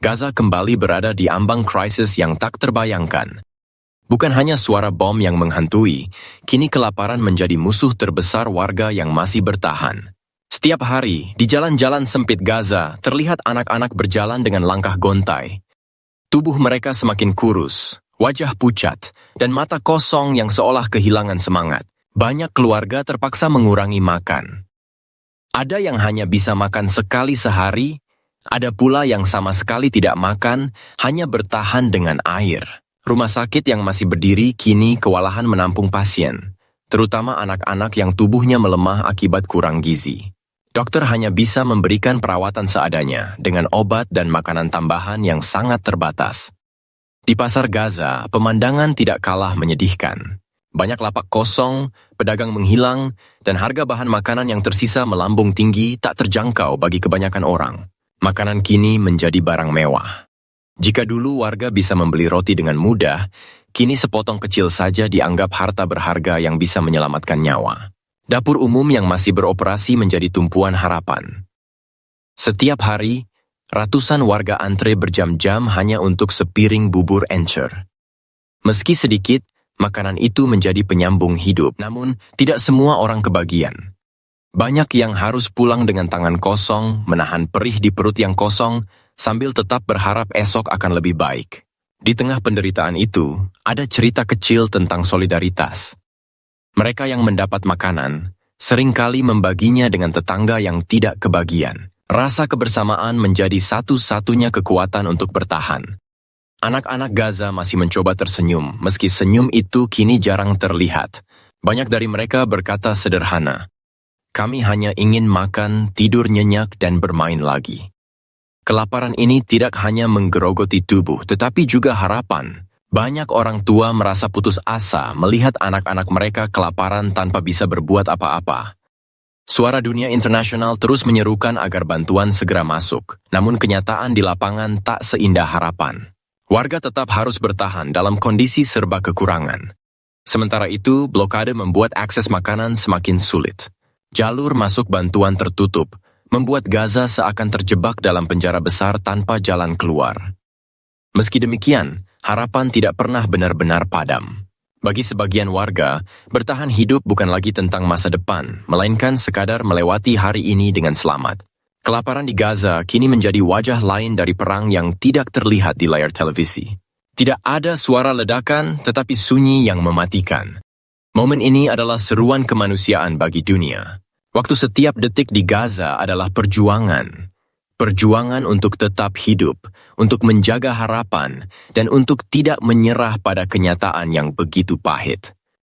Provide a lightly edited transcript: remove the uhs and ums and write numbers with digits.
Gaza kembali berada di ambang krisis yang tak terbayangkan. Bukan hanya suara bom yang menghantui, kini kelaparan menjadi musuh terbesar warga yang masih bertahan. Setiap hari, di jalan-jalan sempit Gaza, terlihat anak-anak berjalan dengan langkah gontai. Tubuh mereka semakin kurus, wajah pucat, dan mata kosong yang seolah kehilangan semangat. Banyak keluarga terpaksa mengurangi makan. Ada yang hanya bisa makan sekali sehari, ada pula yang sama sekali tidak makan, hanya bertahan dengan air. Rumah sakit yang masih berdiri kini kewalahan menampung pasien, terutama anak-anak yang tubuhnya melemah akibat kurang gizi. Dokter hanya bisa memberikan perawatan seadanya dengan obat dan makanan tambahan yang sangat terbatas. Di pasar Gaza, pemandangan tidak kalah menyedihkan. Banyak lapak kosong, pedagang menghilang, dan harga bahan makanan yang tersisa melambung tinggi tak terjangkau bagi kebanyakan orang. Makanan kini menjadi barang mewah. Jika dulu warga bisa membeli roti dengan mudah, kini sepotong kecil saja dianggap harta berharga yang bisa menyelamatkan nyawa. Dapur umum yang masih beroperasi menjadi tumpuan harapan. Setiap hari, ratusan warga antre berjam-jam hanya untuk sepiring bubur encer. Meski sedikit, makanan itu menjadi penyambung hidup, namun tidak semua orang kebagian. Banyak yang harus pulang dengan tangan kosong, menahan perih di perut yang kosong, sambil tetap berharap esok akan lebih baik. Di tengah penderitaan itu, ada cerita kecil tentang solidaritas. Mereka yang mendapat makanan, seringkali membaginya dengan tetangga yang tidak kebagian. Rasa kebersamaan menjadi satu-satunya kekuatan untuk bertahan. Anak-anak Gaza masih mencoba tersenyum, meski senyum itu kini jarang terlihat. Banyak dari mereka berkata sederhana, "Kami hanya ingin makan, tidur nyenyak, dan bermain lagi." Kelaparan ini tidak hanya menggerogoti tubuh, tetapi juga harapan. Banyak orang tua merasa putus asa melihat anak-anak mereka kelaparan tanpa bisa berbuat apa-apa. Suara dunia internasional terus menyerukan agar bantuan segera masuk, namun kenyataan di lapangan tak seindah harapan. Warga tetap harus bertahan dalam kondisi serba kekurangan. Sementara itu, blokade membuat akses makanan semakin sulit. Jalur masuk bantuan tertutup, membuat Gaza seakan terjebak dalam penjara besar tanpa jalan keluar. Meski demikian, harapan tidak pernah benar-benar padam. Bagi sebagian warga, bertahan hidup bukan lagi tentang masa depan, melainkan sekadar melewati hari ini dengan selamat. Kelaparan di Gaza kini menjadi wajah lain dari perang yang tidak terlihat di layar televisi. Tidak ada suara ledakan, tetapi sunyi yang mematikan. Momen ini adalah seruan kemanusiaan bagi dunia. Waktu setiap detik di Gaza adalah perjuangan. Perjuangan untuk tetap hidup, untuk menjaga harapan, dan untuk tidak menyerah pada kenyataan yang begitu pahit.